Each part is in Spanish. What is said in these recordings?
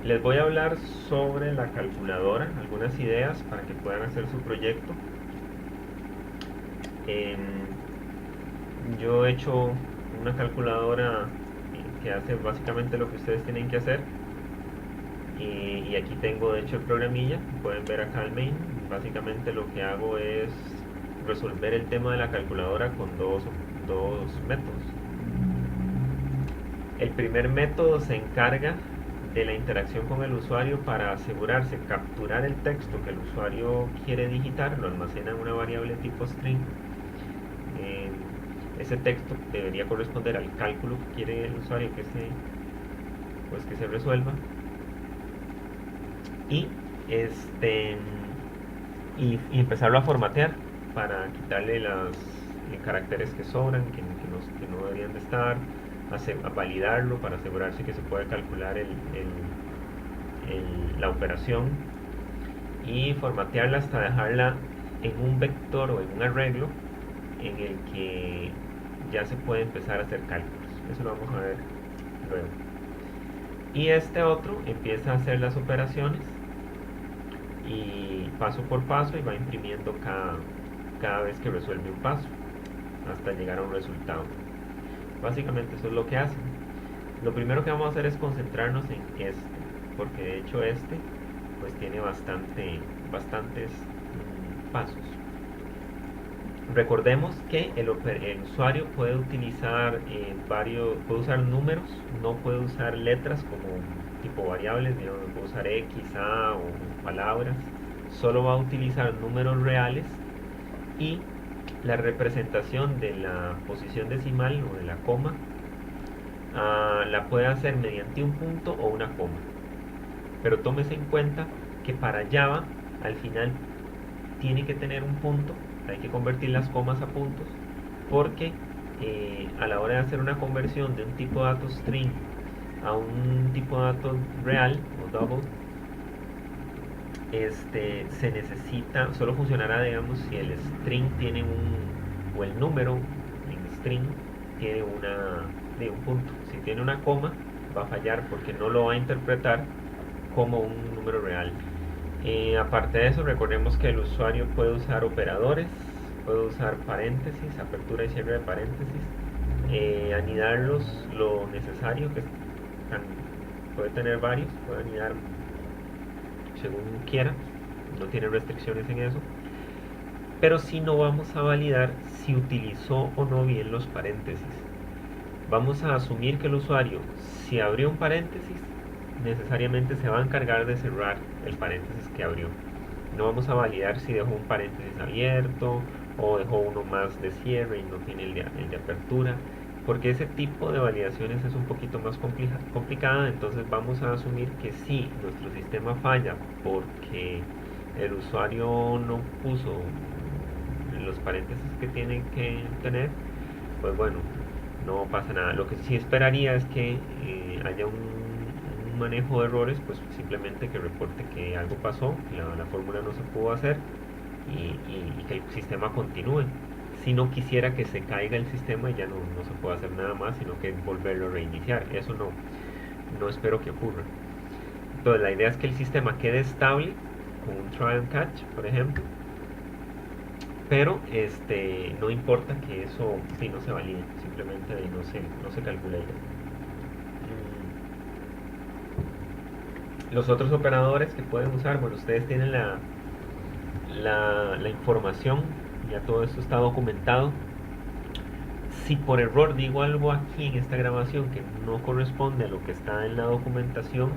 Les voy a hablar sobre la calculadora, algunas ideas para que puedan hacer su proyecto. Em, yo he hecho una calculadora que hace básicamente lo que ustedes tienen que hacer. Y aquí tengo de hecho el programilla, pueden ver acá el main. Básicamente lo que hago es resolver el tema de la calculadora con dos métodos. El primer método se encarga de la interacción con el usuario para asegurarse, capturar el texto que el usuario quiere digitar, lo almacena en una variable tipo string. Eh, Ese texto debería corresponder al cálculo que quiere el usuario que se resuelva. Y este y empezarlo a formatear para quitarle los caracteres que sobran, que no deberían de estar, a validarlo para asegurarse que se puede calcular la operación y formatearla hasta dejarla en un vector o en un arreglo en el que ya se puede empezar a hacer cálculos. Eso lo vamos a ver luego. Y este otro empieza a hacer las operaciones y paso por paso y va imprimiendo cada vez que resuelve un paso hasta llegar a un resultado. Básicamente eso es lo que hace. Lo primero que vamos a hacer es concentrarnos en este, porque de hecho este pues tiene bastantes pasos. Recordemos que el usuario puede utilizar puede usar números, no puede usar letras como tipo variables, digamos, puede usar X, A o palabras, solo va a utilizar números reales y la representación de la posición decimal o de la coma la puede hacer mediante un punto o una coma. Pero tómese en cuenta que para Java al final tiene que tener un punto, hay que convertir las comas a puntos, porque a la hora de hacer una conversión de un tipo de datos string a un tipo de datos real o double, se necesita, solo funcionará, digamos, si el string tiene o el número en string tiene un punto. Si tiene una coma, va a fallar porque no lo va a interpretar como un número real. Aparte de eso, recordemos que el usuario puede usar operadores, puede usar paréntesis, apertura y cierre de paréntesis, anidarlos lo necesario, puede tener varios, puede anidar según quiera, no tiene restricciones en eso, pero si no vamos a validar si utilizó o no bien los paréntesis. Vamos a asumir que el usuario, si abrió un paréntesis, necesariamente se va a encargar de cerrar el paréntesis que abrió. No vamos a validar si dejó un paréntesis abierto o dejó uno más de cierre y no tiene el de apertura, porque ese tipo de validaciones es un poquito más complicada. Entonces vamos a asumir que si nuestro sistema falla porque el usuario no puso los paréntesis que tiene que tener, pues bueno, no pasa nada. Lo que sí esperaría es que haya un manejo de errores, pues simplemente que reporte que algo pasó, que la fórmula no se pudo hacer y que el sistema continúe. Si no quisiera que se caiga el sistema y ya no se puede hacer nada más, sino que volverlo a reiniciar. Eso no espero que ocurra. Entonces la idea es que el sistema quede estable con un try and catch, por ejemplo, pero no importa que eso sí no se valide, simplemente no se calcula ya. Los otros operadores que pueden usar, bueno, ustedes tienen la información, ya todo esto está documentado. Si por error digo algo aquí en esta grabación que no corresponde a lo que está en la documentación,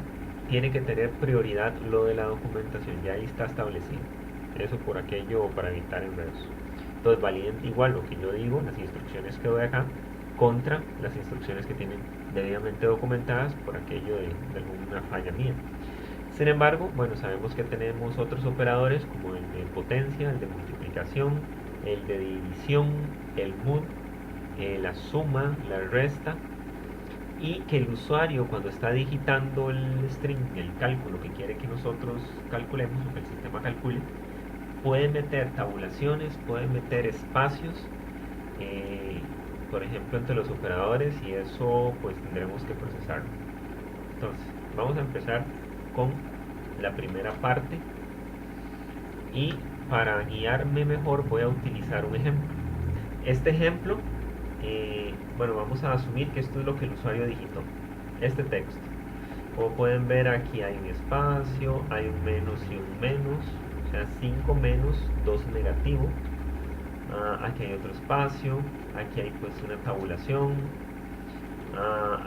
tiene que tener prioridad lo de la documentación, ya ahí está establecido. Eso por aquello o para evitar enredos. Entonces validen igual lo que yo digo, las instrucciones que doy acá, contra las instrucciones que tienen debidamente documentadas por aquello de alguna falla mía. Sin embargo, bueno, sabemos que tenemos otros operadores como el de potencia, el de multiplicación, el de división, el mod, la suma, la resta, y que el usuario cuando está digitando el string, el cálculo que quiere que nosotros calculemos o que el sistema calcule, puede meter tabulaciones, puede meter espacios, por ejemplo entre los operadores, y eso pues tendremos que procesarlo. Entonces, vamos a empezar con la primera parte, y para guiarme mejor voy a utilizar un ejemplo. Este ejemplo, bueno, vamos a asumir que esto es lo que el usuario digitó, este texto. Como pueden ver, aquí hay un espacio, hay un menos y un menos, o sea, 5 menos, 2 negativo. Aquí hay otro espacio, aquí hay pues una tabulación,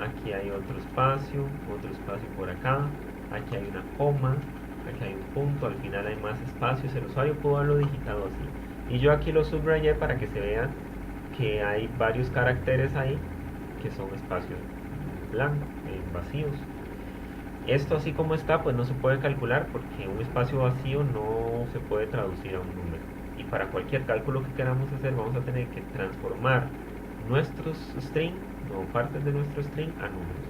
aquí hay otro espacio por acá, aquí hay una coma, aquí hay un punto, al final hay más espacios. El usuario pudo haberlo digitado así, y yo aquí lo subrayé para que se vea que hay varios caracteres ahí que son espacios blancos, vacíos. Esto así como está, pues no se puede calcular, porque un espacio vacío no se puede traducir a un número. Y para cualquier cálculo que queramos hacer, vamos a tener que transformar nuestros string, o partes de nuestro string, a números.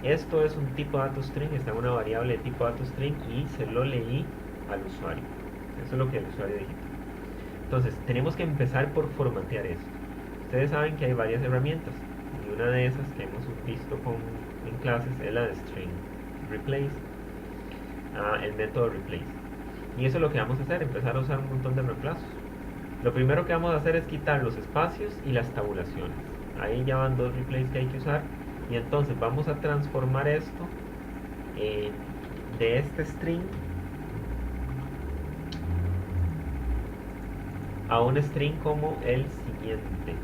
Esto es un tipo de dato string, está en una variable de tipo dato string, y se lo leí al usuario. Eso es lo que el usuario dijo. Entonces, tenemos que empezar por formatear esto. Ustedes saben que hay varias herramientas, y una de esas que hemos visto en clases es la de string replace, el método replace. Y eso es lo que vamos a hacer, empezar a usar un montón de reemplazos. Lo primero que vamos a hacer es quitar los espacios y las tabulaciones. Ahí ya van dos replays que hay que usar. Y entonces vamos a transformar esto de este string a un string como el siguiente.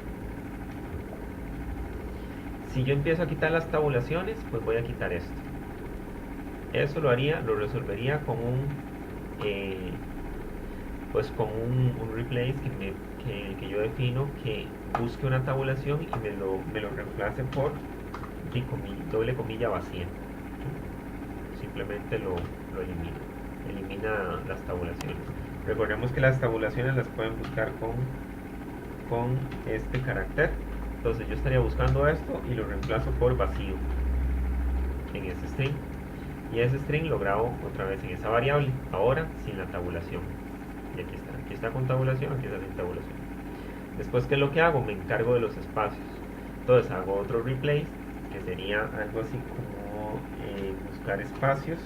Si yo empiezo a quitar las tabulaciones, pues voy a quitar esto. Eso lo resolvería con un replace que yo defino, que busque una tabulación y me lo reemplace por doble comilla vacía. Simplemente lo elimina las tabulaciones. Recordemos que las tabulaciones las pueden buscar con este carácter. Entonces yo estaría buscando esto y lo reemplazo por vacío en ese string, y ese string lo grabo otra vez en esa variable, ahora sin la tabulación. Y aquí está con tabulación, aquí está sin tabulación. Después, ¿qué es lo que hago? Me encargo de los espacios. Entonces hago otro replace, que sería algo así como buscar espacio,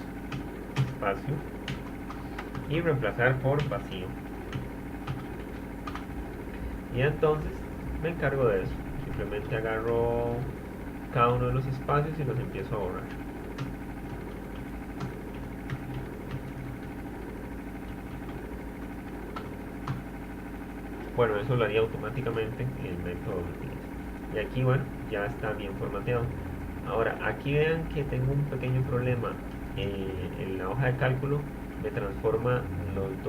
y reemplazar por vacío. Y entonces me encargo de eso. Simplemente agarro cada uno de los espacios y los empiezo a borrar. Bueno, eso lo haría automáticamente el método replace. Y aquí, bueno, ya está bien formateado. Ahora, aquí vean que tengo un pequeño problema. En la hoja de cálculo me transforma los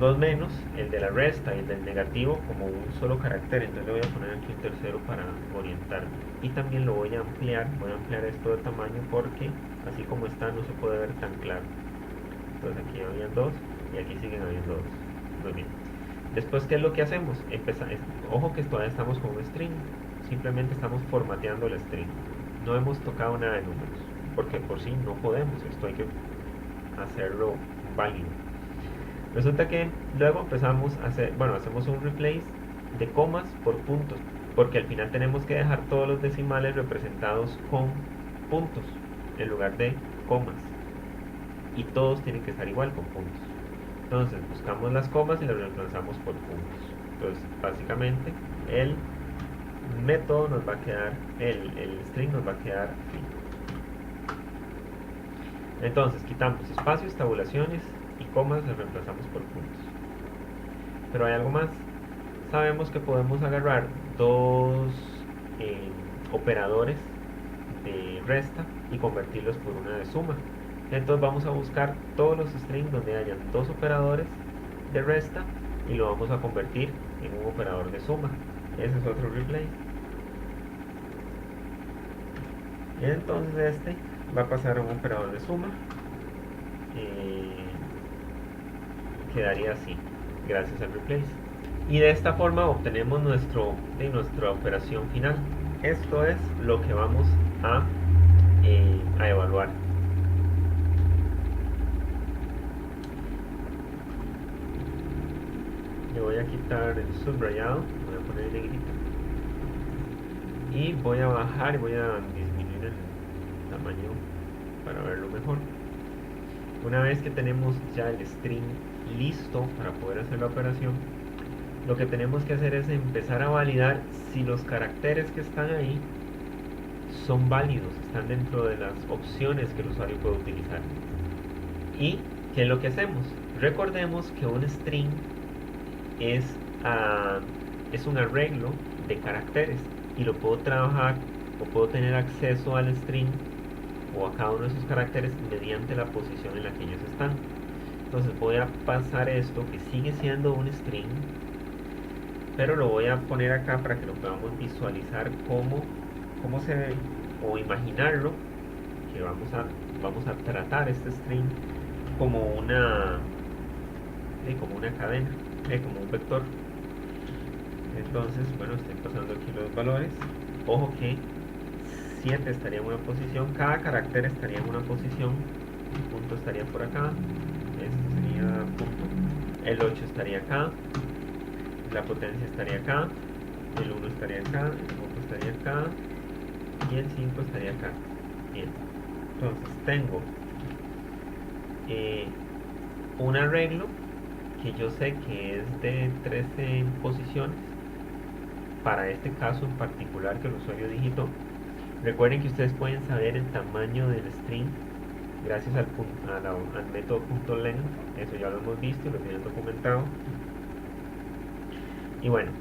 dos menos, el de la resta y el del negativo, como un solo carácter. Entonces le voy a poner aquí un tercero para orientarme. Y también lo voy a ampliar esto de tamaño, porque así como está no se puede ver tan claro. Entonces aquí habían dos y aquí siguen habiendo dos. Muy bien. Después, ¿qué es lo que hacemos? Ojo que todavía estamos con un string. Simplemente estamos formateando el string. No hemos tocado nada de números, porque por sí no podemos. Esto hay que hacerlo válido. Resulta que luego empezamos a hacemos un replace de comas por puntos, porque al final tenemos que dejar todos los decimales representados con puntos en lugar de comas, y todos tienen que estar igual con puntos. Entonces buscamos las comas y las reemplazamos por puntos. Entonces básicamente el método nos va a quedar, el string nos va a quedar así. Entonces quitamos espacios, tabulaciones y comas, las reemplazamos por puntos. Pero hay algo más. Sabemos que podemos agarrar dos operadores de resta y convertirlos por una de suma. Entonces vamos a buscar todos los strings donde hayan dos operadores de resta y lo vamos a convertir en un operador de suma. Ese es otro replace. Y entonces este va a pasar a un operador de suma. Quedaría así, gracias al replace. Y de esta forma obtenemos nuestra operación final. Esto es lo que vamos a evaluar. Le voy a quitar el subrayado, voy a poner negrito, y voy a bajar y voy a disminuir el tamaño para verlo mejor. Una vez que tenemos ya el string listo para poder hacer la operación, lo que tenemos que hacer es empezar a validar si los caracteres que están ahí son válidos, están dentro de las opciones que el usuario puede utilizar. ¿Y qué es lo que hacemos? Recordemos que un string es un arreglo de caracteres y lo puedo trabajar o puedo tener acceso al string o a cada uno de esos caracteres mediante la posición en la que ellos están. Entonces voy a pasar esto que sigue siendo un string, pero lo voy a poner acá para que lo podamos visualizar cómo se ve o imaginarlo, que vamos a tratar este string como una cadena, como un vector. Entonces, bueno, estoy pasando aquí los valores. Ojo que 7 estaría en una posición, cada carácter estaría en una posición, el punto estaría por acá, esto sería punto, el 8 estaría acá, la potencia estaría acá, el 1 estaría acá, el punto estaría acá y el 5 estaría acá. Bien, entonces tengo un arreglo que yo sé que es de 13 posiciones para este caso en particular que el usuario digitó. Recuerden que ustedes pueden saber el tamaño del string gracias al método .length, eso ya lo hemos visto y lo tienen documentado. Y bueno,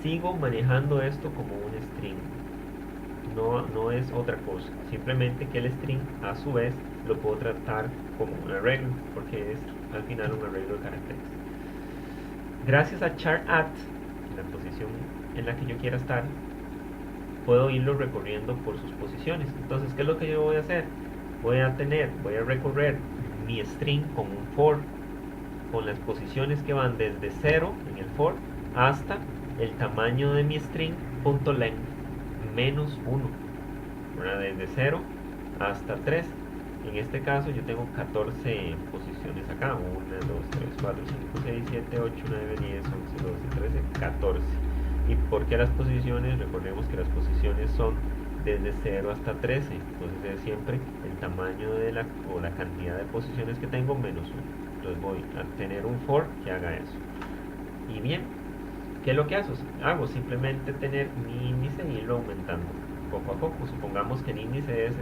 sigo manejando esto como un string, no es otra cosa, simplemente que el string a su vez lo puedo tratar como un arreglo, porque es al final un arreglo de caracteres. Gracias a char at, en la posición en la que yo quiera estar, puedo irlo recorriendo por sus posiciones. Entonces, ¿qué es lo que yo voy a hacer? Voy a recorrer mi string con un for, con las posiciones que van desde 0 en el for hasta el tamaño de mi string .length menos 1, desde 0 hasta 3. En este caso yo tengo 14 posiciones acá, 1, 2, 3, 4, 5, 6, 7, 8, 9, 10, 11, 12, 13, 14. ¿Y por qué las posiciones? Recordemos que las posiciones son desde 0 hasta 13, entonces es siempre el tamaño de la cantidad de posiciones que tengo menos 1. Entonces voy a tener un for que haga eso. Y bien, ¿qué es lo que hago? Simplemente tener mi índice y irlo aumentando poco a poco. Supongamos que el índice es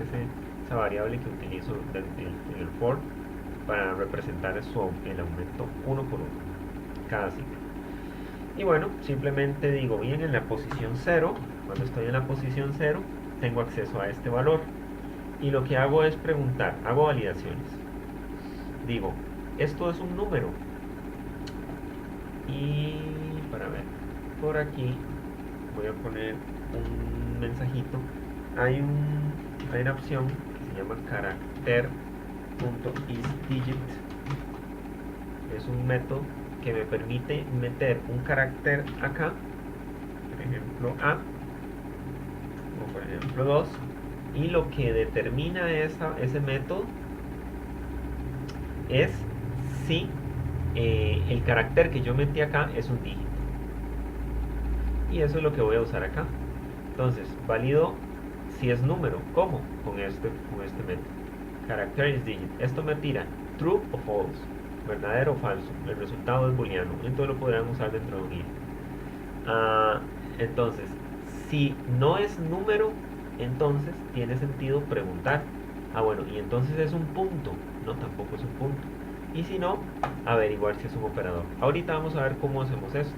esa variable que utilizo en el for para representar el aumento uno por uno, cada ciclo. Y bueno, simplemente digo, bien, en la posición 0, cuando estoy en la posición 0, tengo acceso a este valor. Y lo que hago es preguntar, hago validaciones. Digo, esto es un número. Y para ver, por aquí voy a poner un mensajito. Hay una opción que se llama character.isDigit. Es un método que me permite meter un carácter acá, por ejemplo A, o por ejemplo 2, y lo que determina ese método es si el carácter que yo metí acá es un dígito. Y eso es lo que voy a usar acá. Entonces, valido si es número. ¿Cómo? Con este método. Character is digit. Esto me tira true o false, verdadero o falso. El resultado es booleano. Entonces lo podrán usar dentro de un if. Entonces, si no es número, entonces tiene sentido preguntar. Bueno, y entonces es un punto. No, tampoco es un punto. Y si no, averiguar si es un operador. Ahorita vamos a ver cómo hacemos esto.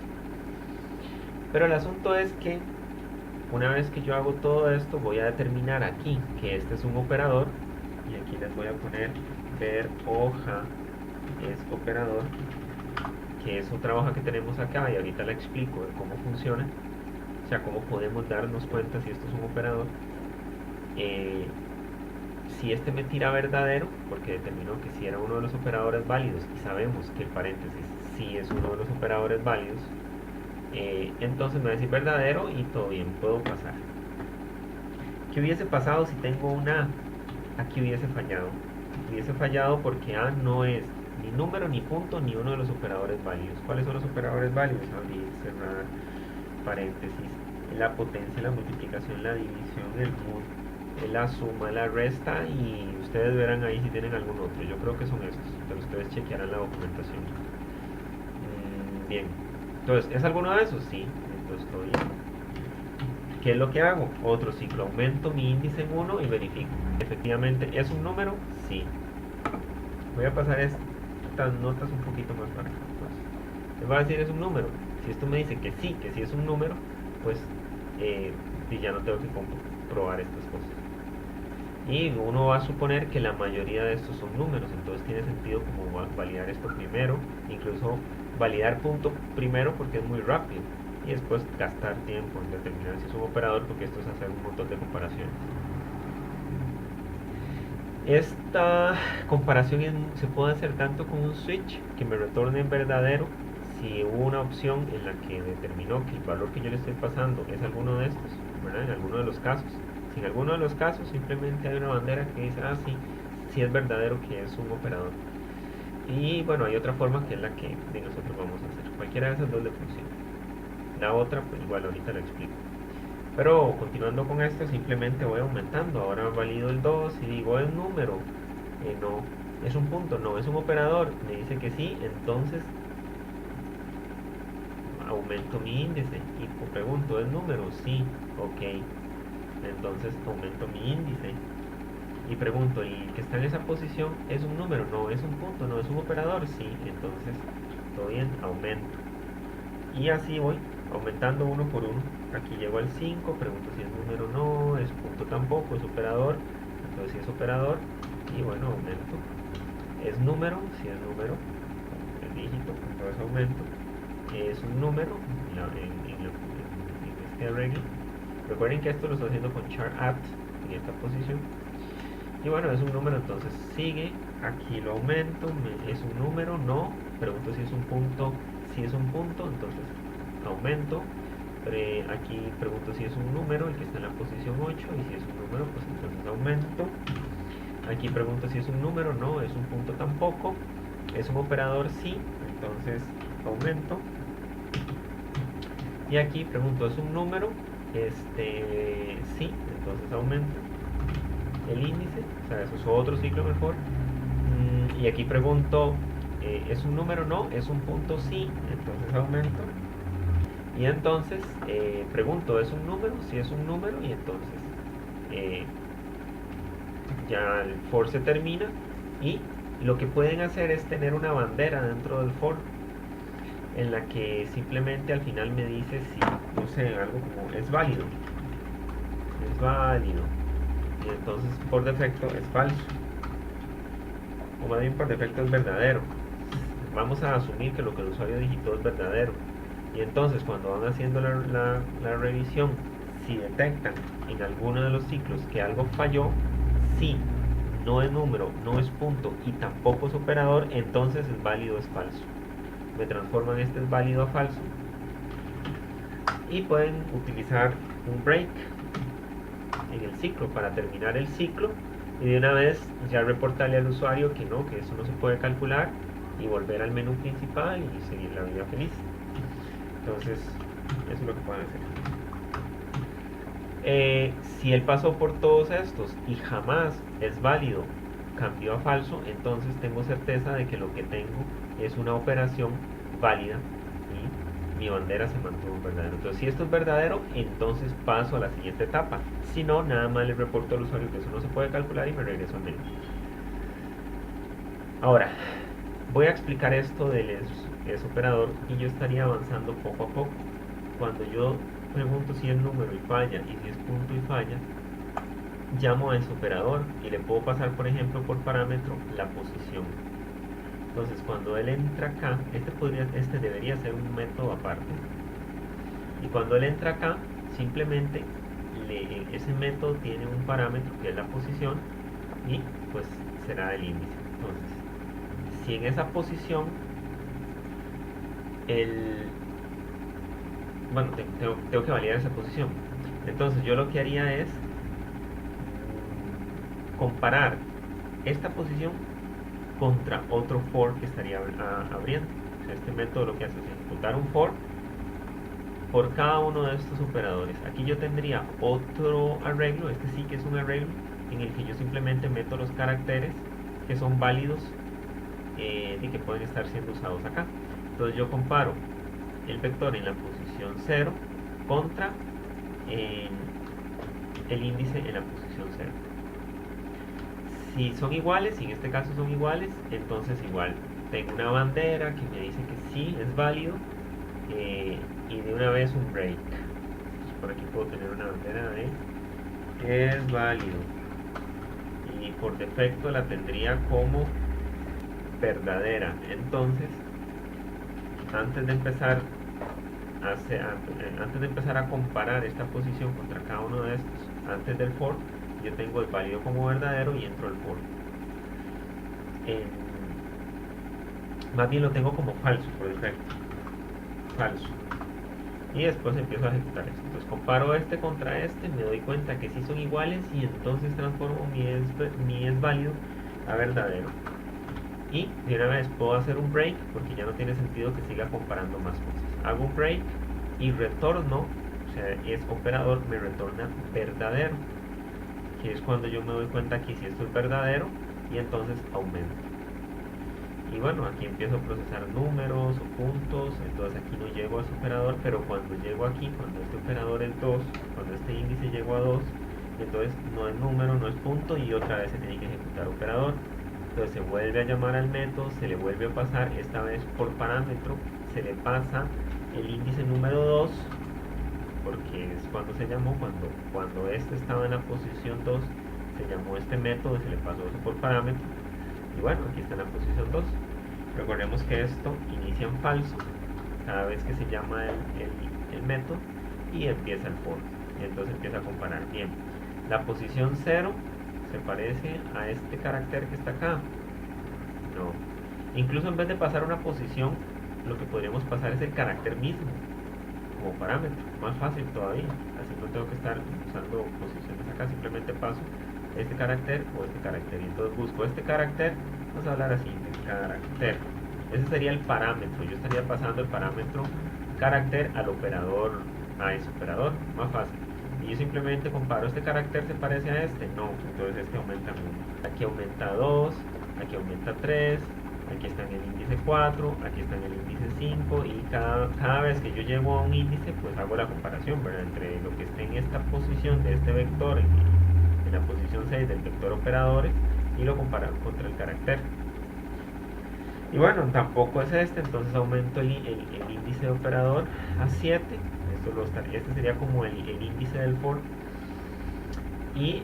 Pero el asunto es que una vez que yo hago todo esto, voy a determinar aquí que este es un operador. Y aquí les voy a poner ver hoja es operador, que es otra hoja que tenemos acá y ahorita la explico de cómo funciona. O sea, cómo podemos darnos cuenta si esto es un operador. Si este me tira verdadero, porque determinó que si era uno de los operadores válidos y sabemos que el paréntesis sí es uno de los operadores válidos, entonces me va a decir verdadero y todo bien, puedo pasar. ¿Qué hubiese pasado si tengo una A? Aquí hubiese fallado. Hubiese fallado porque A no es ni número, ni punto, ni uno de los operadores válidos. ¿Cuáles son los operadores válidos? Abrir, cerrar, paréntesis, la potencia, la multiplicación, la división, el mod, la suma, la resta, y ustedes verán ahí si tienen algún otro. Yo creo que son esos, pero ustedes chequearán la documentación. Bien, entonces, ¿es alguno de esos? Sí, entonces estoy bien. ¿Qué es lo que hago? Otro ciclo, aumento mi índice en 1 y verifico. Efectivamente, ¿es un número? Sí. Voy a pasar estas notas un poquito más para acá. Les voy a decir es un número. Si esto me dice que sí es un número, pues y ya no tengo que comprobar estas cosas. Y uno va a suponer que la mayoría de estos son números, entonces tiene sentido como validar esto primero, incluso validar punto primero porque es muy rápido, y después gastar tiempo en determinar si es un operador, porque esto es hacer un montón de comparaciones. Esta comparación se puede hacer tanto con un switch que me retorne en verdadero si hubo una opción en la que determinó que el valor que yo le estoy pasando es alguno de estos, ¿verdad? En alguno de los casos. Si en alguno de los casos simplemente hay una bandera que dice, ah, sí, sí es verdadero que es un operador. Y bueno, hay otra forma que es la que nosotros vamos a hacer. Cualquiera de esas dos le funciona. La otra, pues igual ahorita la explico. Pero continuando con esto, simplemente voy aumentando. Ahora valido el 2 y digo, ¿es número? No. ¿Es un punto? No. ¿Es un operador? Me dice que sí, entonces aumento mi índice y pregunto, ¿es número? Sí, ok. Entonces aumento mi índice y pregunto, ¿y el que está en esa posición es un número? No. ¿Es un punto? No. ¿Es un operador? Sí, entonces todo bien, aumento. Y así voy, aumentando uno por uno. Aquí llego al 5, pregunto si es número, no, es punto tampoco, es operador, entonces si es operador, y bueno, aumento. Es número, si es número, el dígito, entonces aumento. Es un número en este arreglo. Recuerden que esto lo estoy haciendo con char at en esta posición. Y bueno, es un número, entonces sigue. Aquí lo aumento, es un número, no. Pregunto si es un punto, si es un punto, entonces aumento. Aquí pregunto si es un número, el que está en la posición 8, y si es un número, pues entonces aumento. Aquí pregunto si es un número, no, es un punto tampoco. Es un operador, sí, entonces aumento. Y aquí pregunto, ¿es un número? Sí, entonces aumento el índice, o sea, eso es otro ciclo mejor. Y aquí pregunto, ¿es un número? No, es un punto, sí, entonces aumento. Y entonces pregunto, ¿es un número? Si es un número, y entonces ya el for se termina. Y lo que pueden hacer es tener una bandera dentro del for en la que simplemente al final me dice si, no sé, algo como es válido. Es válido. Y entonces por defecto es falso. O más bien por defecto es verdadero. Vamos a asumir que lo que el usuario digitó es verdadero. Y entonces cuando van haciendo la revisión, si detectan en alguno de los ciclos que algo falló, sí, no es número, no es punto y tampoco es operador, entonces es válido o es falso. Me transforman este es válido a falso. Y pueden utilizar un break en el ciclo para terminar el ciclo y de una vez ya reportarle al usuario que no, que eso no se puede calcular, y volver al menú principal y seguir la vida feliz. Entonces, eso es lo que pueden hacer. Si él pasó por todos estos y jamás es válido, cambió a falso, entonces tengo certeza de que lo que tengo es una operación válida y mi bandera se mantuvo verdadero. Entonces, si esto es verdadero, entonces paso a la siguiente etapa. Si no, nada más le reporto al usuario que eso no se puede calcular y me regreso al menú. Ahora, voy a explicar esto del es operador y yo estaría avanzando poco a poco. Cuando yo pregunto si es número y falla y si es punto y falla, llamo a ese operador y le puedo pasar, por ejemplo, por parámetro la posición. Entonces, cuando él entra acá, este debería ser un método aparte. Y cuando él entra acá, simplemente ese método tiene un parámetro que es la posición y pues será el índice. Entonces, si en esa posición bueno, tengo que validar esa posición. Entonces yo lo que haría es comparar esta posición contra otro for que estaría abriendo. O sea, este método lo que hace es ejecutar un for por cada uno de estos operadores. Aquí yo tendría otro arreglo, este sí que es un arreglo, en el que yo simplemente meto los caracteres que son válidos y que pueden estar siendo usados acá. Entonces yo comparo el vector en la posición 0 contra el índice en la posición 0. Si son iguales, si en este caso son iguales, entonces igual tengo una bandera que me dice que sí es válido y de una vez un break. Entonces por aquí puedo tener una bandera de es válido y por defecto la tendría como verdadera. Entonces antes de empezar a comparar esta posición contra cada uno de estos, antes del for, yo tengo el válido como verdadero y entro al for. Más bien lo tengo como falso por defecto, falso. Y después empiezo a ejecutar esto. Entonces comparo este contra este, me doy cuenta que sí son iguales y entonces transformo mi es válido a verdadero. Y de una vez puedo hacer un break porque ya no tiene sentido que siga comparando más cosas. Hago un break y retorno, o sea, es operador me retorna verdadero, que es cuando yo me doy cuenta que si esto es verdadero y entonces aumento. Y bueno, aquí empiezo a procesar números o puntos, entonces aquí no llego a ese operador, pero cuando llego aquí, cuando este operador es 2, cuando este índice llegó a 2, entonces no es número, no es punto y otra vez se tiene que ejecutar operador. Entonces se vuelve a llamar al método, se le vuelve a pasar, esta vez por parámetro, se le pasa el índice número 2, porque es cuando se llamó, cuando este estaba en la posición 2, se llamó este método y se le pasó eso por parámetro. Y bueno, aquí está en la posición 2. Recordemos que esto inicia en falso cada vez que se llama el método y empieza el for. Y entonces empieza a comparar. Bien, la posición 0 se parece a este carácter que está acá. No. Incluso en vez de pasar una posición, lo que podríamos pasar es el carácter mismo como parámetro. Más fácil todavía. Así no tengo que estar usando posiciones acá. Simplemente paso este carácter o este carácter. Y entonces busco este carácter. Vamos a hablar así de carácter. Ese sería el parámetro. Yo estaría pasando el parámetro carácter al operador, a ese operador. Más fácil. Y yo simplemente comparo este carácter, ¿se parece a este? No, entonces este aumenta 1. Aquí aumenta 2, aquí aumenta 3, aquí está en el índice 4, aquí está en el índice 5 y cada vez que yo llego a un índice pues hago la comparación, ¿verdad? Entre lo que esté en esta posición de este vector en la posición 6 del vector operadores y lo comparo contra el carácter. Y bueno, tampoco es este, entonces aumento el índice de operador a 7. Este sería como el índice del for. Y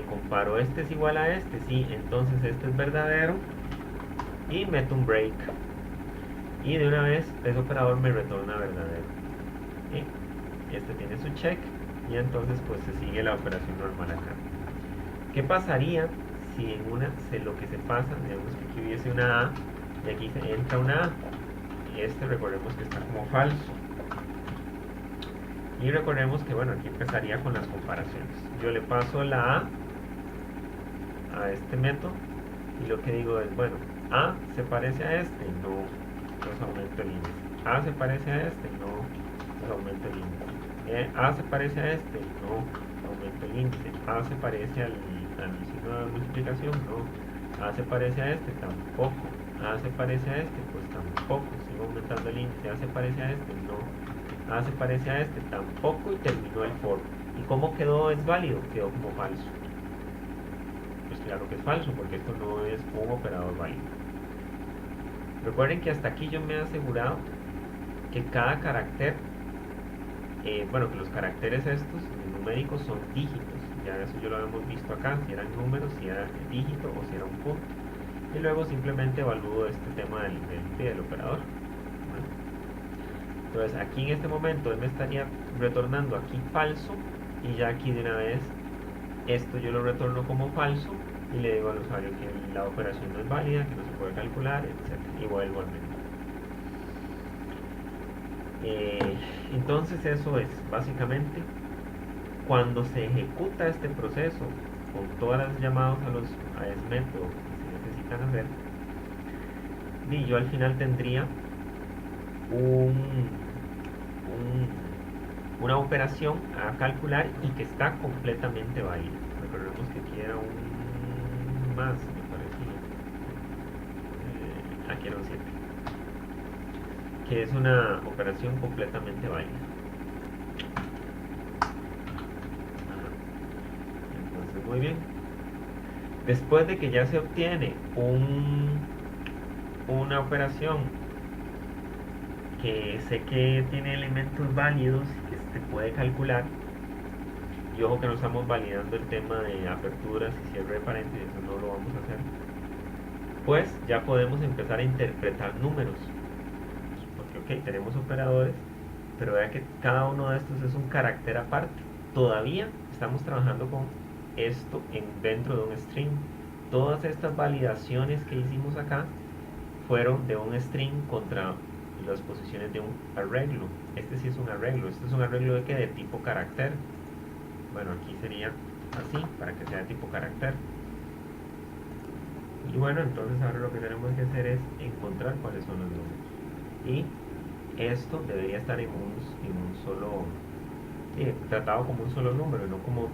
comparo este es igual a este, sí, entonces este es verdadero. Y meto un break. Y de una vez ese operador me retorna verdadero. ¿Sí? Este tiene su check. Y entonces pues se sigue la operación normal acá. ¿Qué pasaría si en lo que se pasa, digamos que aquí hubiese una A y aquí se entra una A? Y recordemos que está como falso. Y recordemos que bueno, aquí empezaría con las comparaciones. Yo le paso la A este método y lo que digo es, bueno, A se parece a este, no, entonces aumento el índice. A se parece a este, no, entonces aumento el índice. A se parece a este, no, aumento el índice. A se parece al signo de multiplicación, no. A se parece a este, tampoco. A se parece a este, pues tampoco. Sigo aumentando el índice. A se parece a este, no. A se parece a este, tampoco, y terminó el for. ¿Y cómo quedó? ¿Es válido? Quedó como falso. Pues claro que es falso, porque esto no es un operador válido. Recuerden que hasta aquí yo me he asegurado que cada carácter, bueno, que los caracteres estos numéricos son dígitos. Ya eso yo lo habíamos visto acá, si eran números, si era dígito o si era un punto. Y luego simplemente evalúo este tema del operador. Entonces aquí en este momento él me estaría retornando aquí falso y ya aquí de una vez esto yo lo retorno como falso y le digo al usuario que la operación no es válida, que no se puede calcular, etc. Y vuelvo al menú. Entonces eso es básicamente cuando se ejecuta este proceso con todas las llamadas a ese método que se necesitan hacer, y yo al final tendría una operación a calcular y que está completamente válida. Recordemos que aquí era un más, me parecía. Aquí era un 7. Que es una operación completamente válida. Entonces, muy bien. Después de que ya se obtiene una operación que sé que tiene elementos válidos y que se puede calcular, y ojo que no estamos validando el tema de aperturas y cierre de paréntesis, eso no lo vamos a hacer, pues ya podemos empezar a interpretar números. Porque ok, tenemos operadores, pero vea que cada uno de estos es un carácter aparte. Todavía estamos trabajando con esto dentro de un string. Todas estas validaciones que hicimos acá fueron de un string contra las posiciones de un arreglo. Este sí es un arreglo. Este es un arreglo de que de tipo carácter. Bueno, aquí sería así, para que sea de tipo carácter. Y bueno, entonces ahora lo que tenemos que hacer es encontrar cuáles son los números. Y esto debería estar en un solo, tratado como un solo número, no como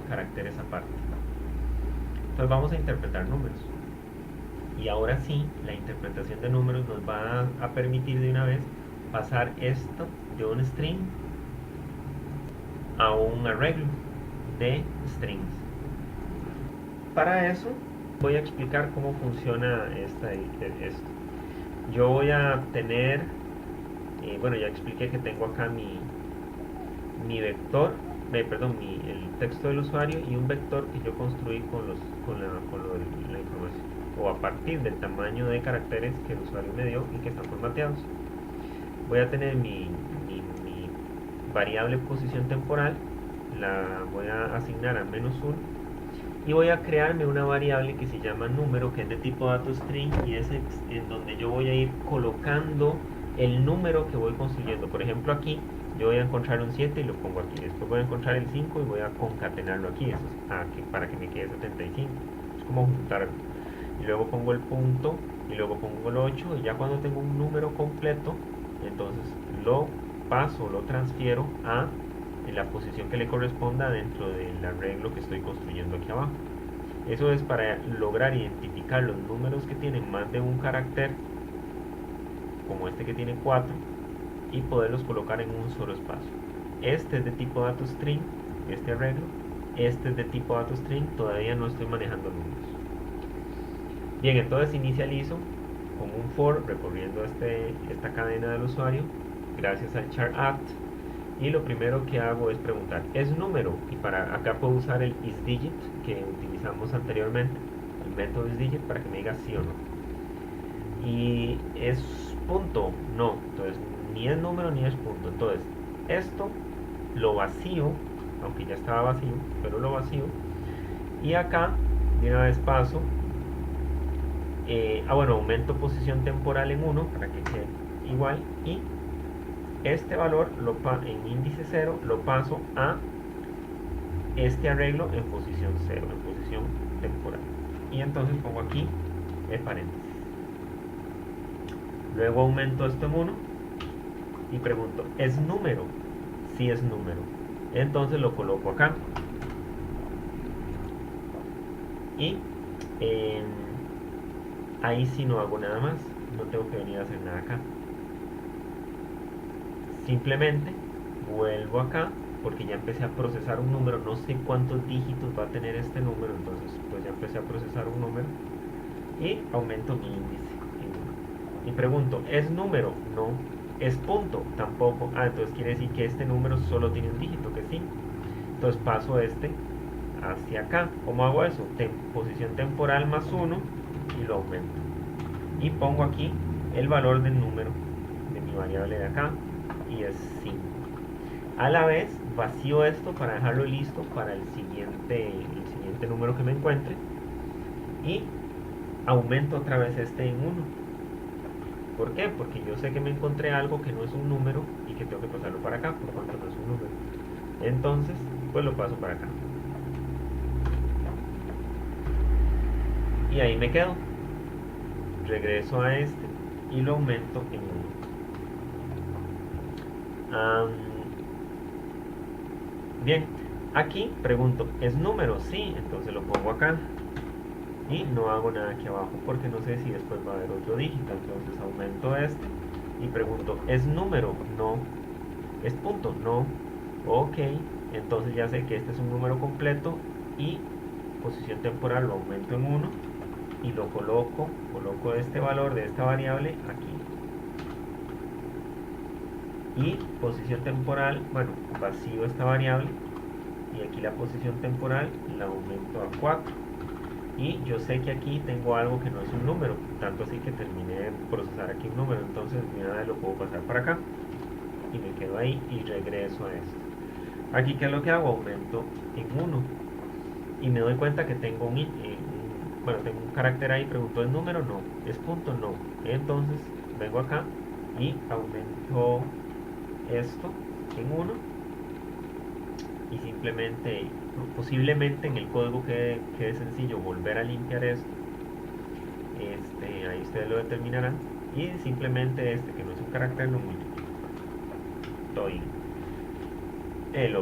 caracteres aparte. Entonces vamos a interpretar números. Y ahora sí, la interpretación de números nos va a permitir de una vez pasar esto de un string a un arreglo de strings. Para eso voy a explicar cómo funciona esto. Yo voy a tener, bueno, ya expliqué que tengo acá mi vector, perdón, el texto del usuario y un vector que yo construí con la información, o a partir del tamaño de caracteres que el usuario me dio y que están formateados. Voy a tener mi variable posición temporal, la voy a asignar a -1 y voy a crearme una variable que se llama número, que es de tipo DatoString, y es en donde yo voy a ir colocando el número que voy construyendo. Por ejemplo, aquí yo voy a encontrar un 7 y lo pongo aquí. Después voy a encontrar el 5 y voy a concatenarlo aquí, eso es, para que me quede 75. Es como juntar. Y luego pongo el punto y luego pongo el 8, y ya cuando tengo un número completo, entonces lo paso, lo transfiero a la posición que le corresponda dentro del arreglo que estoy construyendo aquí abajo. Eso es para lograr identificar los números que tienen más de un carácter, como este que tiene 4, y poderlos colocar en un solo espacio. Este es de tipo DatoString, este arreglo. Este es de tipo DatoString, todavía no estoy manejando números. Bien, entonces inicializo con un for recorriendo esta cadena del usuario gracias al char act, y lo primero que hago es preguntar, ¿es número? Y para acá puedo usar el isDigit que utilizamos anteriormente, el método isDigit, para que me diga sí o no. Y es punto, no, entonces ni es número ni es punto. Entonces esto lo vacío, aunque ya estaba vacío, pero lo vacío, y acá de una vez paso, bueno, aumento posición temporal en 1 para que quede igual, y este valor en índice 0 lo paso a este arreglo en posición 0, en posición temporal, y entonces pongo aquí el paréntesis. Luego aumento esto en 1 y pregunto, ¿es número? Sí es número, entonces lo coloco acá, y ahí sí no hago nada más, no tengo que venir a hacer nada acá. Simplemente vuelvo acá porque ya empecé a procesar un número, no sé cuántos dígitos va a tener este número, entonces pues ya empecé a procesar un número y aumento mi índice. Y pregunto, ¿es número? No. ¿Es punto? Tampoco. Entonces quiere decir que este número solo tiene un dígito, que sí. Entonces paso este hacia acá. ¿Cómo hago eso? Posición temporal más 1 y lo aumento. Y pongo aquí el valor del número de mi variable de acá, y es 5. A la vez vacío esto para dejarlo listo para el siguiente número que me encuentre, y aumento otra vez este en 1. ¿Por qué? Porque yo sé que me encontré algo que no es un número y que tengo que pasarlo para acá, por lo tanto no es un número. Entonces, pues lo paso para acá. Y ahí me quedo. Regreso a este y lo aumento en 1. Am, bien, aquí pregunto, ¿es número? Sí, entonces lo pongo acá. Y no hago nada aquí abajo porque no sé si después va a haber otro dígito. Entonces aumento este y pregunto, ¿es número? No. ¿Es punto? No. Ok, entonces ya sé que este es un número completo y posición temporal lo aumento en 1 y lo coloco este valor de esta variable aquí. Y posición temporal, bueno, vacío esta variable y aquí la posición temporal la aumento a 4. Y yo sé que aquí tengo algo que no es un número, tanto así que terminé de procesar aquí un número, entonces nada, lo puedo pasar para acá y me quedo ahí y regreso a esto. Aquí, ¿qué es lo que hago? Aumento en 1 y me doy cuenta que tengo bueno, tengo un carácter ahí, pregunto, ¿es número? No. ¿Es punto? No. Entonces vengo acá y aumento esto en 1 y simplemente, posiblemente en el código quede sencillo volver a limpiar esto. Ahí ustedes lo determinarán y simplemente este que no es un carácter lo multiplico.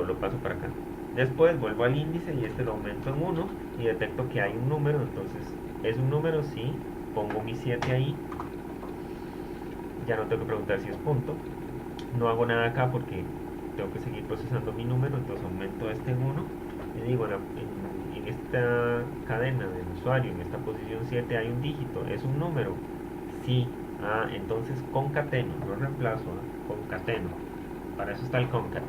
Lo paso para acá. Después vuelvo al índice y este lo aumento en 1 y detecto que hay un número, entonces es un número, sí, pongo mi 7 ahí, ya no tengo que preguntar si es punto, no hago nada acá porque tengo que seguir procesando mi número, entonces aumento este en 1 y digo, en esta cadena del usuario, en esta posición 7 hay un dígito, es un número, sí, entonces concateno, no reemplazo, concateno, para eso está el concat.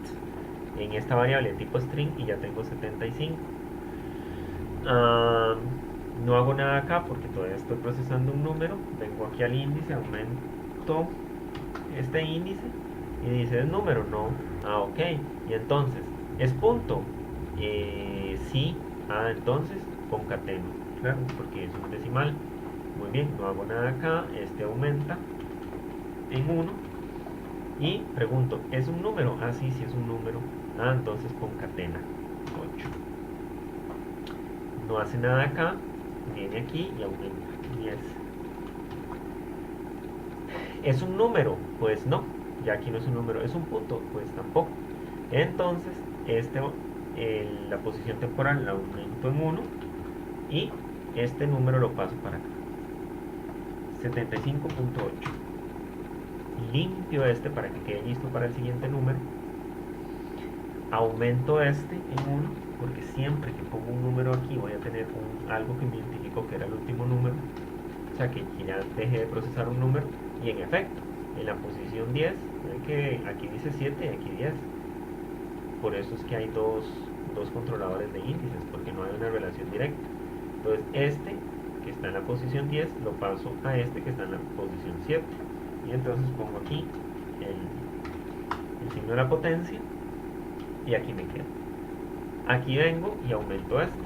En esta variable tipo string y ya tengo 75. No hago nada acá porque todavía estoy procesando un número. Vengo aquí al índice, aumento este índice y dice, ¿es número? No. Ok. Y entonces, ¿es punto? Sí. Entonces concateno. Claro, porque es un decimal. Muy bien, no hago nada acá. Este aumenta en 1 y pregunto, ¿es un número? Sí, sí es un número. Entonces concatena 8. No hace nada acá, viene aquí y aumenta 10. ¿Es un número? Pues no, ya aquí no es un número. ¿Es un punto? Pues tampoco. Entonces, la posición temporal la aumento en 1 y este número lo paso para acá. 75.8. Limpio este para que quede listo para el siguiente número. Aumento este en 1 porque siempre que pongo un número aquí voy a tener algo que me identificó que era el último número, o sea que ya dejé de procesar un número y en efecto en la posición 10 ven que aquí dice 7 y aquí 10, por eso es que hay dos controladores de índices porque no hay una relación directa. Entonces este que está en la posición 10 lo paso a este que está en la posición 7 y entonces pongo aquí el signo de la potencia y aquí me quedo. Aquí vengo y aumento este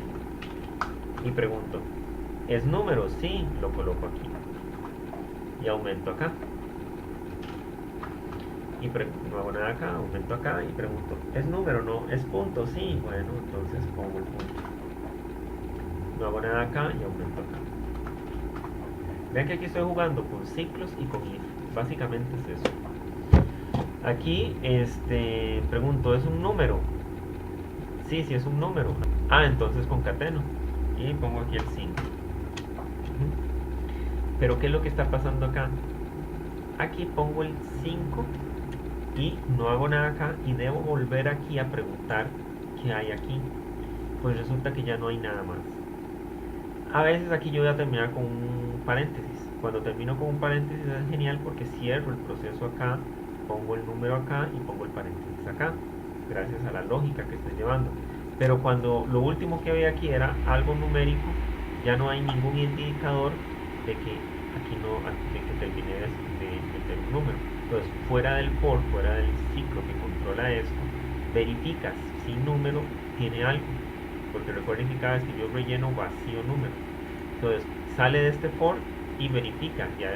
y pregunto, ¿es número? Sí, lo coloco aquí y aumento acá y no hago nada acá, aumento acá y pregunto, ¿es número? No, ¿es punto? Sí, bueno, entonces pongo el punto, no hago nada acá y aumento acá. Vean que aquí estoy jugando con ciclos y con if, básicamente es eso. Aquí pregunto, ¿es un número? Sí, sí es un número. Entonces concateno y pongo aquí el 5. Pero ¿qué es lo que está pasando acá? Aquí pongo el 5 y no hago nada acá y debo volver aquí a preguntar qué hay aquí. Pues resulta que ya no hay nada más. A veces aquí yo voy a terminar con un paréntesis. Cuando termino con un paréntesis es genial porque cierro el proceso acá, pongo el número acá y pongo el paréntesis acá, gracias a la lógica que estoy llevando. Pero cuando lo último que había aquí era algo numérico, ya no hay ningún indicador de que aquí no, de que terminé de meter un número. Entonces, fuera del for, fuera del ciclo que controla esto, verificas si número tiene algo. Porque recuerden que cada vez que yo relleno vacío número. Entonces, sale de este for y verifica, ya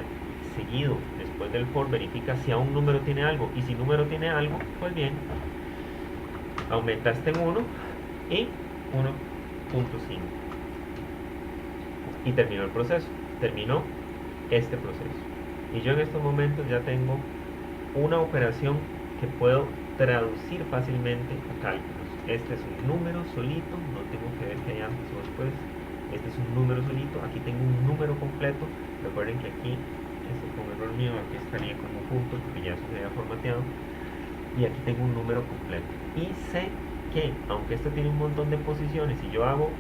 seguido, después del for, verifica si a un número tiene algo. Y si número tiene algo, pues bien, aumenta este en 1 y 1.5 y terminó el proceso, terminó este proceso y yo en estos momentos ya tengo una operación que puedo traducir fácilmente a cálculos. Este es un número solito, no tengo que ver que hay antes o después. Este es un número solito, aquí tengo un número completo. Recuerden que aquí, con error mío, aquí estaría como puntos porque ya eso se había formateado. Y aquí tengo un número completo. Y sé que, aunque esto tiene un montón de posiciones, si yo hago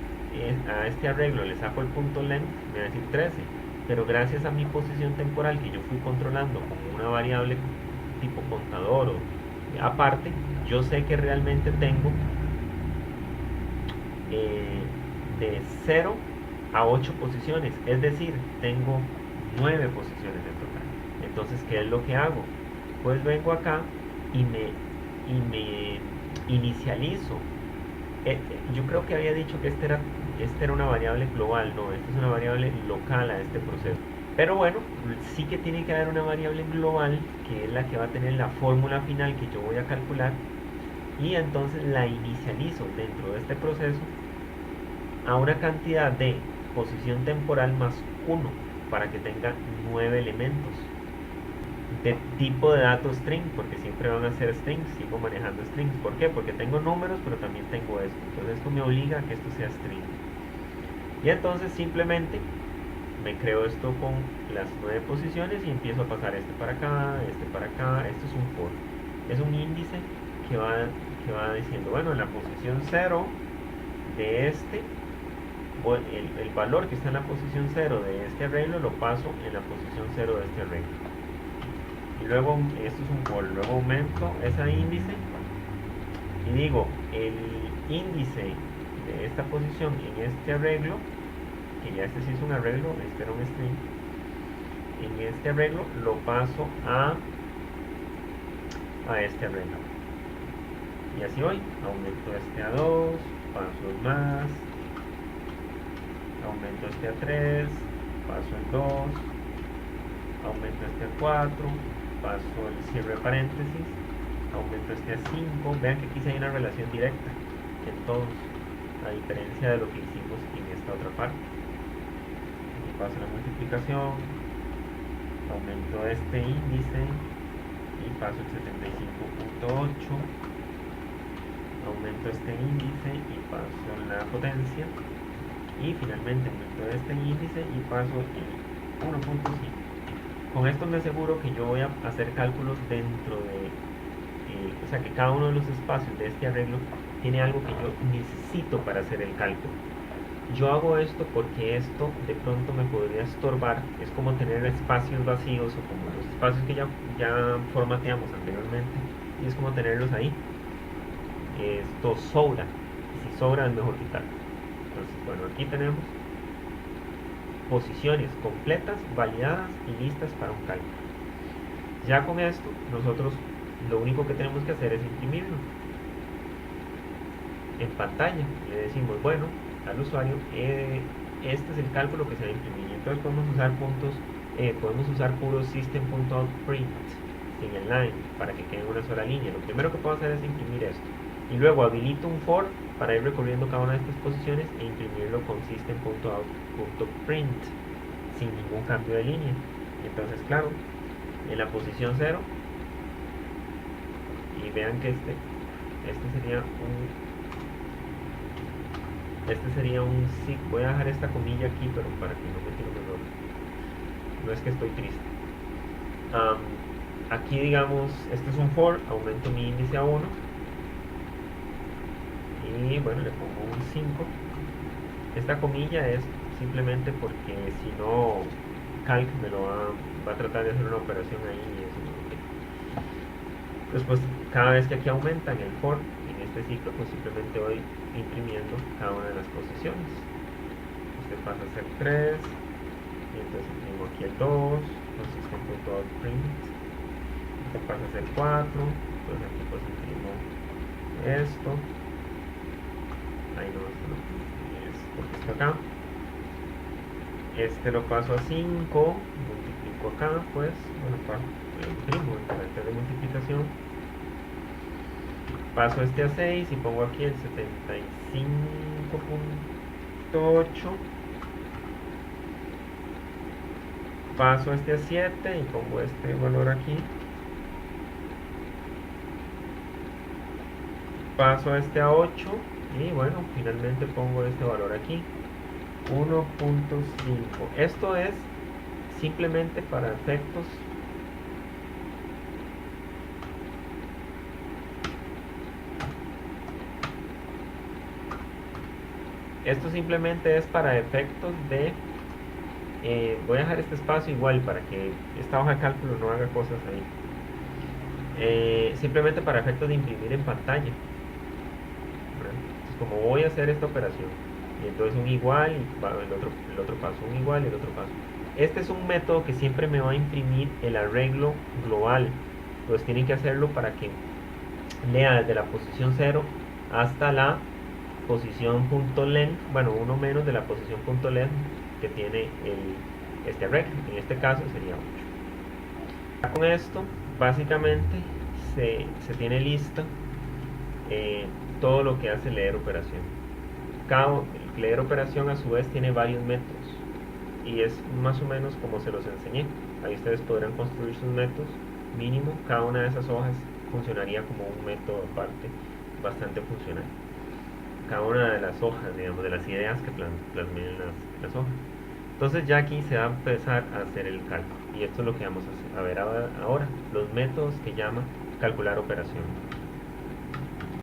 a este arreglo, le saco el punto length, me va a decir 13. Pero gracias a mi posición temporal que yo fui controlando como una variable tipo contador o aparte, yo sé que realmente tengo de 0 a 8 posiciones, es decir, tengo 9 posiciones en total. Entonces, ¿qué es lo que hago? Pues vengo acá y me inicializo. Yo creo que había dicho que esta era una variable global, no, esta es una variable local a este proceso. Pero bueno, sí que tiene que haber una variable global que es la que va a tener la fórmula final que yo voy a calcular, y entonces la inicializo dentro de este proceso a una cantidad de posición temporal más 1 para que tenga 9 elementos de tipo de datos string, porque siempre van a ser strings, sigo manejando strings. ¿Por qué? Porque tengo números, pero también tengo esto. Entonces esto me obliga a que esto sea string. Y entonces simplemente me creo esto con las 9 posiciones y empiezo a pasar este para acá, este para acá. Esto es un for. Es un índice que va diciendo, bueno, en la posición 0 de este, el valor que está en la posición 0 de este arreglo lo paso en la posición 0 de este arreglo. Y luego, esto es un for, luego aumento ese índice y digo, el índice de esta posición en este arreglo, que ya este sí es un arreglo, este era un string, en este arreglo lo paso a este arreglo. Y así voy, aumento este a 2, paso el más, aumento este a 3, paso el 2, aumento este a 4, paso el cierre de paréntesis, aumento este a 5. Vean que aquí sí hay una relación directa en todos, a diferencia de lo que hicimos en esta otra parte. Aquí paso la multiplicación, aumento este índice y paso el 75.8, aumento este índice y paso la potencia, y finalmente aumento este índice y paso el 1.5. Con esto me aseguro que yo voy a hacer cálculos dentro de, o sea, que cada uno de los espacios de este arreglo tiene algo que yo necesito para hacer el cálculo. Yo hago esto porque esto de pronto me podría estorbar. Es como tener espacios vacíos o como los espacios que ya formateamos anteriormente, y es como tenerlos ahí. Esto sobra, y si sobra es mejor quitar. Entonces, bueno, aquí tenemos posiciones completas, validadas y listas para un cálculo. Ya con esto, nosotros lo único que tenemos que hacer es imprimirlo en pantalla. Le decimos, bueno, al usuario, este es el cálculo que se va a imprimir. Entonces podemos usar podemos usar puro system.out.print sin el line para que quede en una sola línea. Lo primero que puedo hacer es imprimir esto. Y luego habilito un for para ir recorriendo cada una de estas posiciones e imprimirlo con system.out.print sin ningún cambio de línea. Entonces, claro, en la posición 0, y vean que este sería un sí. Voy a dejar esta comilla aquí, pero para que no me tire un error. No es que estoy triste. Aquí digamos, este es un for, aumento mi índice a 1. Y bueno, le pongo un 5. Esta comilla es simplemente porque si no, Calc me lo va a tratar de hacer una operación ahí y eso no lo quiero. Después, cada vez que aquí aumenta en el for, en este ciclo, pues simplemente voy imprimiendo cada una de las posiciones. Este pasa a ser 3, y entonces imprimo aquí el 2, con system.out.print. Este pasa a ser 4, entonces aquí pues imprimo esto. Ahí no, esto no es porque está acá. Este lo paso a 5, multiplico acá, pues, bueno, imprimo el carácter de multiplicación. Paso este a 6 y pongo aquí el 75.8. Paso este a 7 y pongo este valor aquí. paso este a 8 y bueno, finalmente pongo este valor aquí, 1.5. Esto es simplemente para efectos de voy a dejar este espacio igual para que esta hoja de cálculo no haga cosas ahí. Simplemente para efectos de imprimir en pantalla. Entonces, como voy a hacer esta operación, y entonces un igual, y el otro paso, un igual y el otro paso. Este es un método que siempre me va a imprimir el arreglo global. Entonces tienen que hacerlo para que lea desde la posición 0 hasta la posición punto length, bueno, uno menos de la posición punto length que tiene este arreglo. En este caso sería 8. Con esto, básicamente, se tiene lista todo lo que hace leer operación. Leer operación a su vez tiene varios métodos y es más o menos como se los enseñé. Ahí ustedes podrán construir sus métodos. Mínimo, cada una de esas hojas funcionaría como un método aparte, bastante funcional. Cada una de las hojas, digamos, de las ideas que plasmen las hojas. Entonces ya aquí se va a empezar a hacer el cálculo y esto es lo que vamos a ver ahora, los métodos que llama calcular operación.